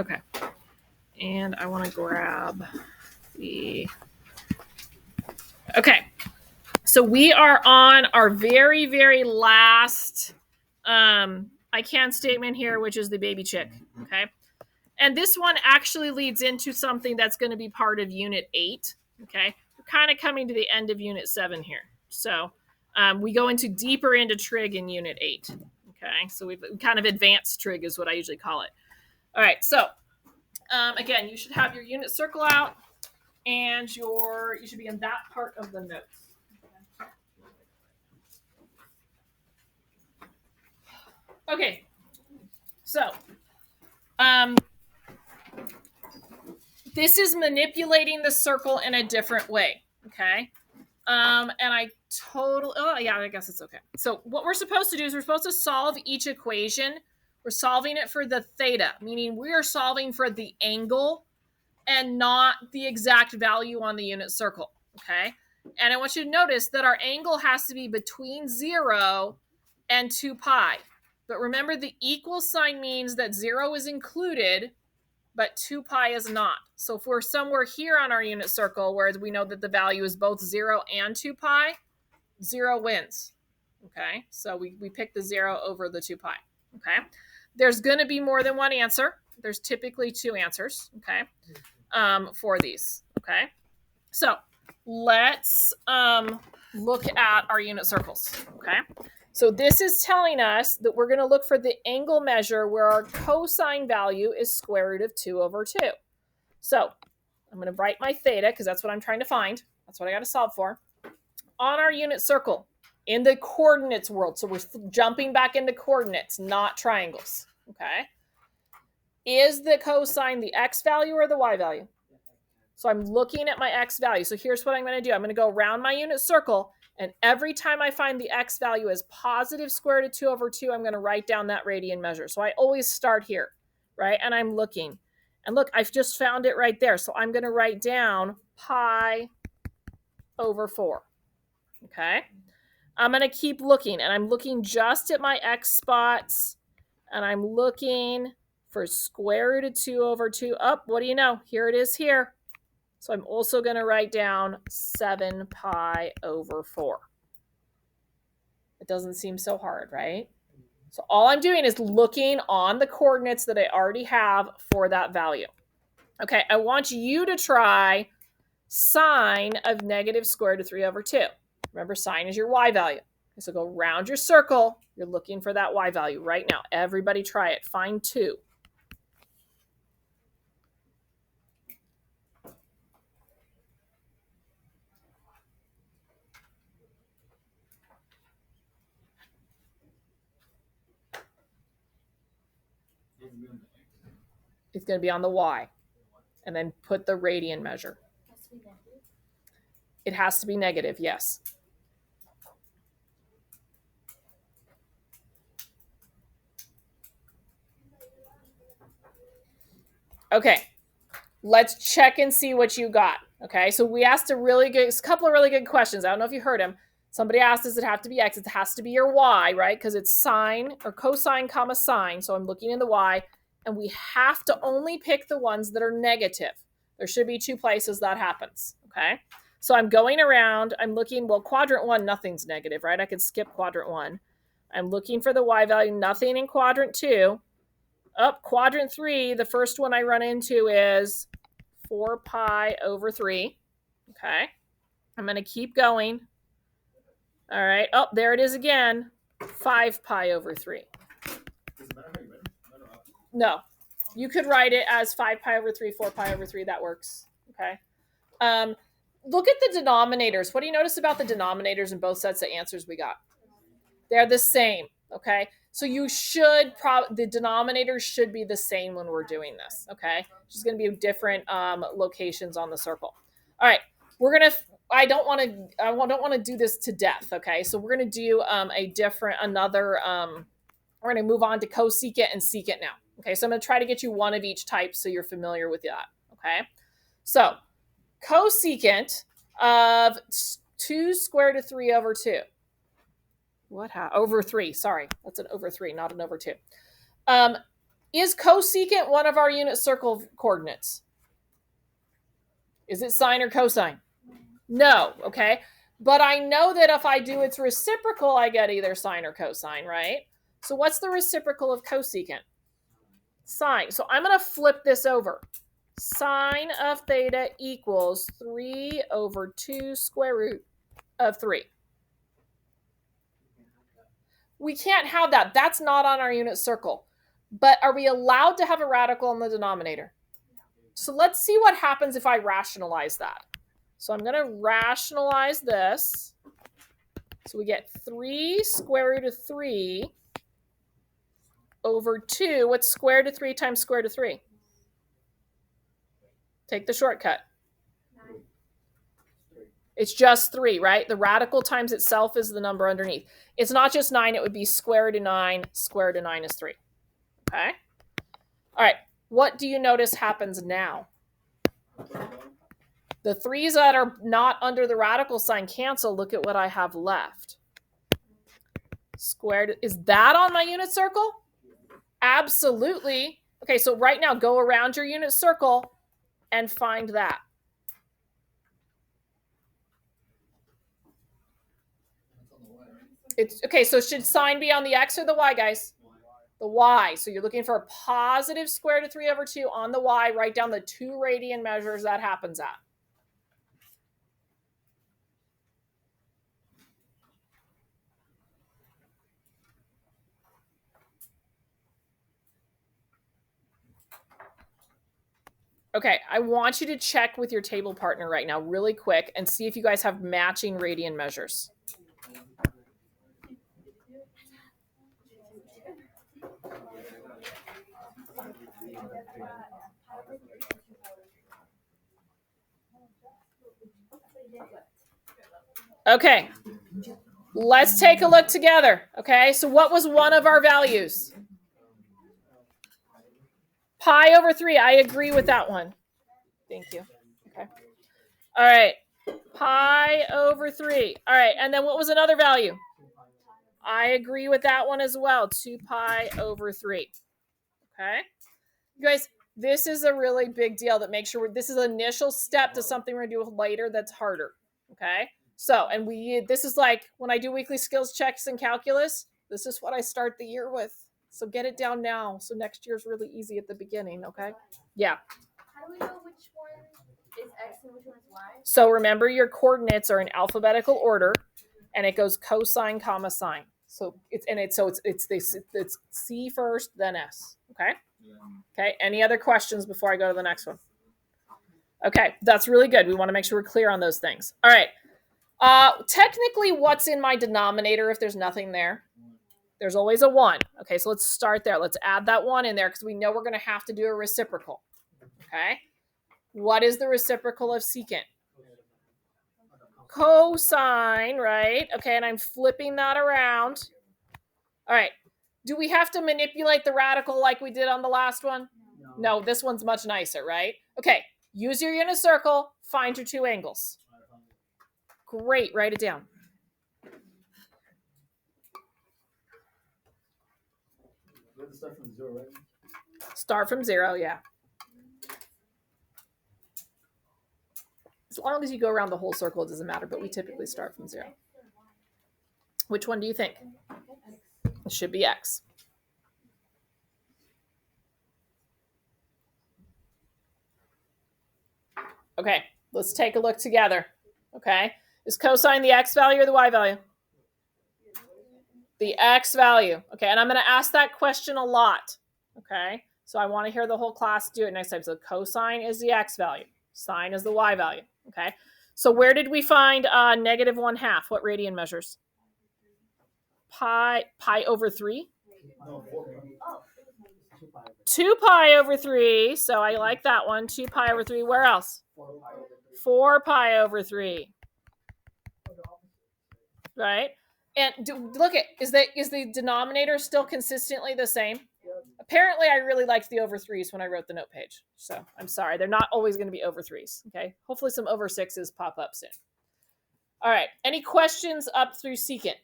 Okay. And I want to grab the... Okay. So we are on our very, very last I can statement here, which is the baby chick. Okay. And this one actually leads into something that's going to be part of Unit 8. Okay. We're kind of coming to the end of Unit 7 here. So we go into deeper into trig in Unit 8. Okay. So we've kind of advanced trig is what I usually call it. All right. So again, you should have your unit circle out and you should be in that part of the notes. Okay. So this is manipulating the circle in a different way. Okay. And I guess it's okay. So what we're supposed to do is we're supposed to solve each equation. We're solving it for the theta, meaning we are solving for the angle and not the exact value on the unit circle. Okay. And I want you to notice that our angle has to be between 0 and 2 pi. But remember, the equal sign means that 0 is included, but 2 pi is not. So if we're somewhere here on our unit circle where we know that the value is both 0 and 2 pi, 0 wins. Okay, so we pick the 0 over the 2 pi. Okay, there's going to be more than one answer. There's typically 2 answers, okay, for these. Okay, so let's look at our unit circles. Okay, so this is telling us that we're going to look for the angle measure where our cosine value is square root of 2 over 2. So I'm going to write my theta because that's what I'm trying to find. That's what I got to solve for. On our unit circle, in the coordinates world, so we're jumping back into coordinates, not triangles, okay? Is the cosine the x value or the y value? So I'm looking at my x value. So here's what I'm going to do. I'm going to go around my unit circle, and every time I find the x value as positive square root of 2 over 2, I'm going to write down that radian measure. So I always start here, right? And I'm looking. And look, I've just found it right there. So I'm going to write down pi over 4. Okay. I'm going to keep looking, and I'm looking just at my x spots, and I'm looking for square root of 2 over 2. What do you know? Here it is here. So I'm also going to write down 7 pi over 4. It doesn't seem so hard, right? So all I'm doing is looking on the coordinates that I already have for that value. Okay, I want you to try sine of negative square root of 3 over 2. Remember, sine is your y value. So go around your circle. You're looking for that y value right now. Everybody try it. Find 2. It's going to be on the y. And then put the radian measure. It has to be negative, yes. Okay, let's check and see what you got. Okay, so we asked a couple of really good questions. I don't know if you heard them. Somebody asked, does it have to be x? It has to be your y, right? Because it's sine or cosine comma sine. So I'm looking in the y, and we have to only pick the ones that are negative. There should be 2 places that happens, okay? So I'm going around, I'm looking, well, quadrant 1, nothing's negative, right? I could skip quadrant 1. I'm looking for the y value, nothing in quadrant 2. Quadrant 3, the first one I run into is 4 pi over 3. Okay. I'm going to keep going. All right. There it is again. 5 pi over 3. No. You could write it as 5 pi over 3, 4 pi over 3. That works. Okay. Look at the denominators. What do you notice about the denominators in both sets of answers we got? They're the same. Okay. So you should the denominators should be the same when we're doing this. Okay. It's just going to be different locations on the circle. All right. I don't want to do this to death. Okay. So we're going to do we're going to move on to cosecant and secant now. Okay. So I'm going to try to get you one of each type so you're familiar with that. Okay. So cosecant of 2 square root of 3 over 2. Over 3. Sorry. That's an over 3, not an over 2. Is cosecant one of our unit circle coordinates? Is it sine or cosine? No, okay? But I know that if I do its reciprocal, I get either sine or cosine, right? So what's the reciprocal of cosecant? Sine. So I'm going to flip this over. Sine of theta equals 3 over 2 square root of 3. We can't have that. That's not on our unit circle. But are we allowed to have a radical in the denominator? So let's see what happens if I rationalize that. So I'm going to rationalize this. So we get 3 square root of 3 over 2. What's square root of 3 times square root of 3? Take the shortcut. It's just 3, right? The radical times itself is the number underneath. It's not just 9. It would be square root of 9. Square root of 9 is 3. Okay? All right. What do you notice happens now? The 3's that are not under the radical sign cancel. Look at what I have left. Squared. Is that on my unit circle? Absolutely. Okay, so right now go around your unit circle and find that. It's okay, so should sign be on the X or the Y, guys? The Y. So you're looking for a positive square root of 3 over 2 on the Y. Write down the 2 radian measures that happens at. Okay, I want you to check with your table partner right now really quick and see if you guys have matching radian measures. Okay, let's take a look together. Okay, so what was one of our values? Pi over 3. I agree with that one. Thank you. Okay. All right. Pi over 3. All right. And then what was another value? I agree with that one as well. 2 pi over 3. Okay. You guys, this is a really big deal that makes sure this is an initial step to something we're going to do later that's harder. Okay. So, and this is like when I do weekly skills checks in calculus, this is what I start the year with. So get it down now. So next year's really easy at the beginning. Okay. Yeah. How do we know which one is X and which one is Y? So remember your coordinates are in alphabetical order, and it goes cosine, comma, sine. So it's C first, then S. Okay. Okay. Any other questions before I go to the next one? Okay, that's really good. We want to make sure we're clear on those things. All right. Technically, what's in my denominator if there's nothing there? There's always a 1. Okay, so let's start there. Let's add that 1 in there because we know we're going to have to do a reciprocal. Okay. What is the reciprocal of secant? Cosine, right? Okay, and I'm flipping that around. All right. Do we have to manipulate the radical like we did on the last one? No, this one's much nicer, right? Okay, use your unit circle, find your 2 angles. Great, write it down. Start from 0, right? Start from 0, yeah. As long as you go around the whole circle, it doesn't matter, but we typically start from 0. Which one do you think? It should be X. Okay, let's take a look together. Okay, is cosine the X value or the Y value? The X value. Okay, and I'm going to ask that question a lot. Okay, so I want to hear the whole class do it next time. So cosine is the X value. Sine is the Y value. Okay, so where did we find negative 1/2? What radian measures? Pi over 3? No, 4 pi. 2 pi over 3. So I like that one. 2 pi over 3. Where else? 4 pi over 3. Right? And look at, is the denominator still consistently the same? Apparently, I really liked the over 3s when I wrote the note page. So I'm sorry. They're not always going to be over 3s. Okay. Hopefully some over 6s pop up soon. All right. Any questions up through secant?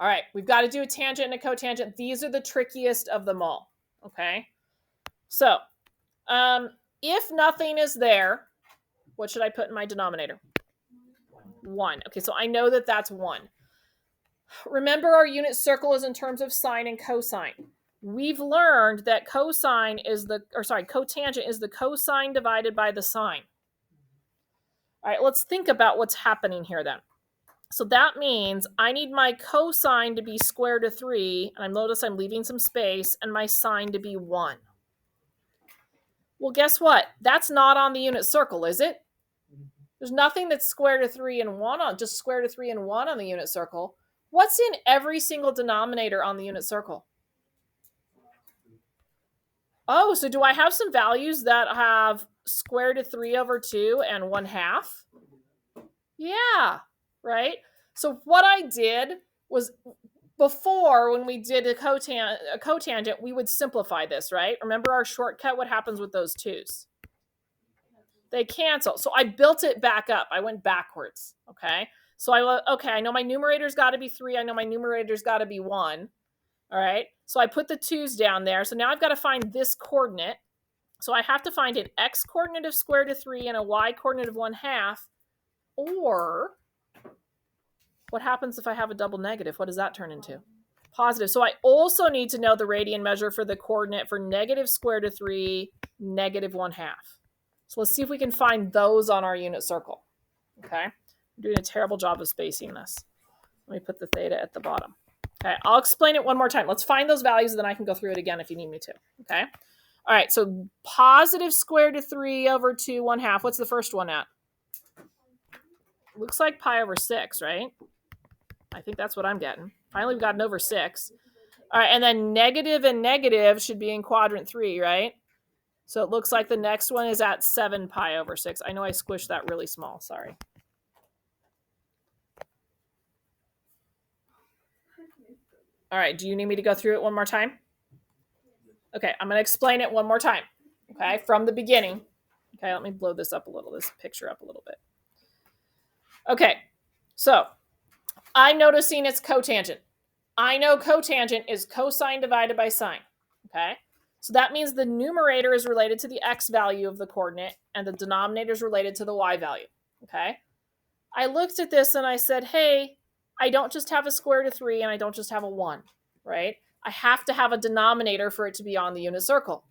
All right. We've got to do a tangent and a cotangent. These are the trickiest of them all. Okay. So if nothing is there, what should I put in my denominator? 1. Okay, so I know that that's 1. Remember, our unit circle is in terms of sine and cosine. We've learned that cotangent is the cosine divided by the sine. All right, let's think about what's happening here then. So that means I need my cosine to be square root of 3, and notice I'm leaving some space, and my sine to be 1. Well, guess what? That's not on the unit circle, is it? There's nothing that's square root of 3 and 1 on, just square root of 3 and 1 on the unit circle. What's in every single denominator on the unit circle? Oh, so do I have some values that have square root of 3 over 2 and 1/2? Yeah, right? So what I did was, before, when we did a cotangent, we would simplify this, right? Remember our shortcut? What happens with those 2's? They cancel. So I built it back up. I went backwards, okay? So I know my numerator's got to be 3. I know my numerator's got to be 1. All right, so I put the 2's down there. So now I've got to find this coordinate. So I have to find an x coordinate of square root of 3 and a y coordinate of 1/2. Or what happens if I have a double negative? What does that turn into? Positive. So I also need to know the radian measure for the coordinate for negative square root of 3, negative 1/2. So let's see if we can find those on our unit circle. Okay, I'm doing a terrible job of spacing this. Let me put the theta at the bottom. Okay, I'll explain it one more time. Let's find those values, and then I can go through it again if you need me to. Okay. All right, so positive square root of 3 over 2, 1/2. What's the first one at? Looks like pi over 6, right? I think that's what I'm getting. Finally, we've got an over 6. All right, and then negative and negative should be in quadrant 3, right? So it looks like the next one is at 7 pi over 6. I know I squished that really small. Sorry. All right, do you need me to go through it one more time? Okay, I'm going to explain it one more time, okay, from the beginning. Okay, let me blow this picture up a little bit. Okay, so I'm noticing it's cotangent. I know cotangent is cosine divided by sine, okay? So that means the numerator is related to the x value of the coordinate, and the denominator is related to the y value, okay? I looked at this and I said, hey, I don't just have a square root of 3 and I don't just have a 1, right? I have to have a denominator for it to be on the unit circle.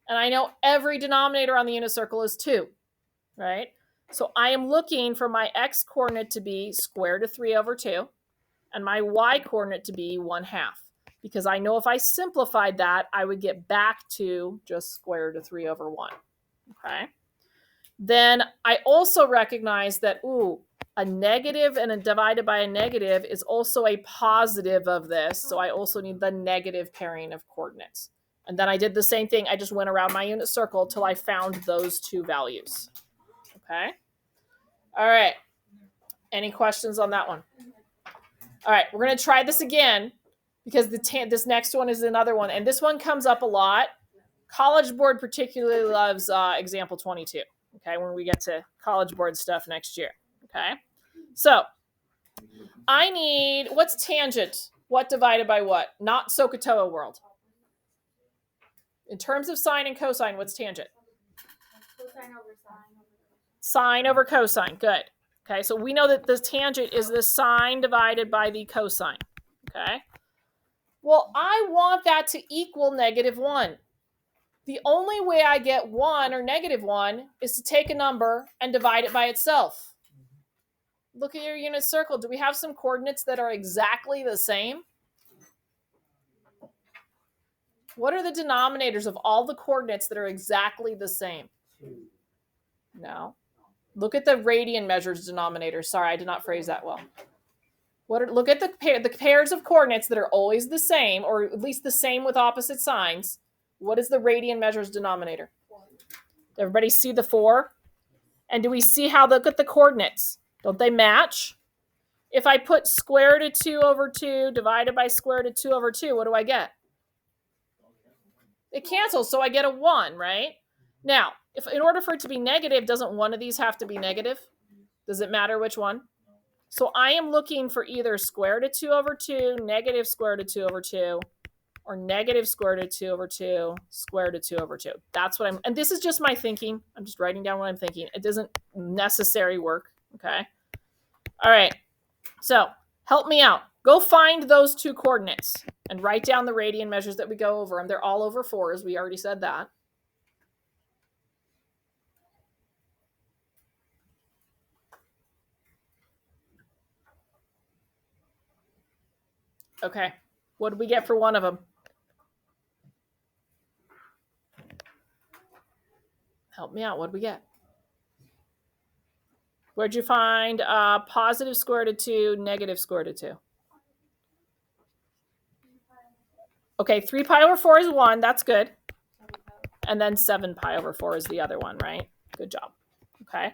And I know every denominator on the unit circle is 2, right? So I am looking for my x coordinate to be square root of 3 over 2 and my y coordinate to be 1/2. Because I know if I simplified that, I would get back to just square root of 3 over 1, okay? Then I also recognize that, a negative and a divided by a negative is also a positive of this. So I also need the negative pairing of coordinates. And then I did the same thing. I just went around my unit circle till I found those 2 values. Okay. All right. Any questions on that one? All right. We're going to try this again because this next one is another one. And this one comes up a lot. College Board particularly loves example 22. Okay. When we get to College Board stuff next year. Okay. So I need, what's tangent? What divided by what? Not SOHCAHTOA world. In terms of sine and cosine, what's tangent? Cosine over sine. Sine over cosine. Good. Okay, so we know that the tangent is the sine divided by the cosine. Okay. Well, I want that to equal -1. The only way I get 1 or -1 is to take a number and divide it by itself. Look at your unit circle. Do we have some coordinates that are exactly the same? What are the denominators of all the coordinates that are exactly the same? No. Look at the radian measures denominator. Sorry, I did not phrase that well. Look at the pairs of coordinates that are always the same, or at least the same with opposite signs. What is the radian measures denominator? Everybody see the 4? And do we see how, look at the coordinates? Don't they match? If I put square root of 2 over 2 divided by square root of 2 over 2, what do I get? It cancels, so I get a 1, right? Now, if in order for it to be negative, doesn't one of these have to be negative? Does it matter which one? So I am looking for either square root of 2 over 2, negative square root of 2 over 2, or negative square root of 2 over 2 square root of 2 over 2. That's what and this is just my thinking. I'm just writing down what I'm thinking. It doesn't necessarily work, okay? All right, so help me out. Go find those two coordinates and write down the radian measures that we go over them. They're all over 4s. We already said that. Okay, what did we get for one of them? Help me out. What did we get? Where'd you find positive square root of 2, negative square root of 2? Okay, 3 pi over 4 is 1. That's good. And then 7 pi over 4 is the other one, right? Good job. Okay.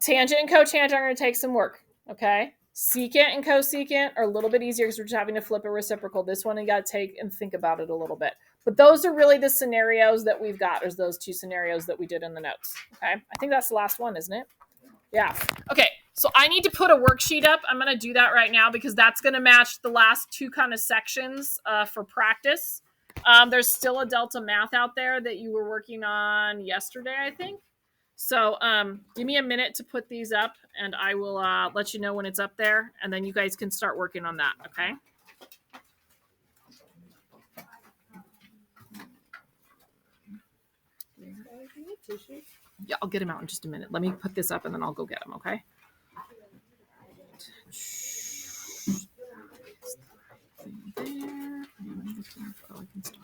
Tangent and cotangent are going to take some work. Okay. Secant and cosecant are a little bit easier because we're just having to flip a reciprocal. This one, you got to take and think about it a little bit. But those are really the scenarios that we've got. There's those two scenarios that we did in the notes. Okay. I think that's the last one, isn't it? Yeah. Okay. So I need to put a worksheet up. I'm going to do that right now because that's going to match the last two kind of sections for practice. There's still a Delta Math out there that you were working on yesterday, I think. So give me a minute to put these up, and I will let you know when it's up there, and then you guys can start working on that, okay? Yeah, I'll get them out in just a minute. Let me put this up, and then I'll go get them, okay? There. Oh, I can stop.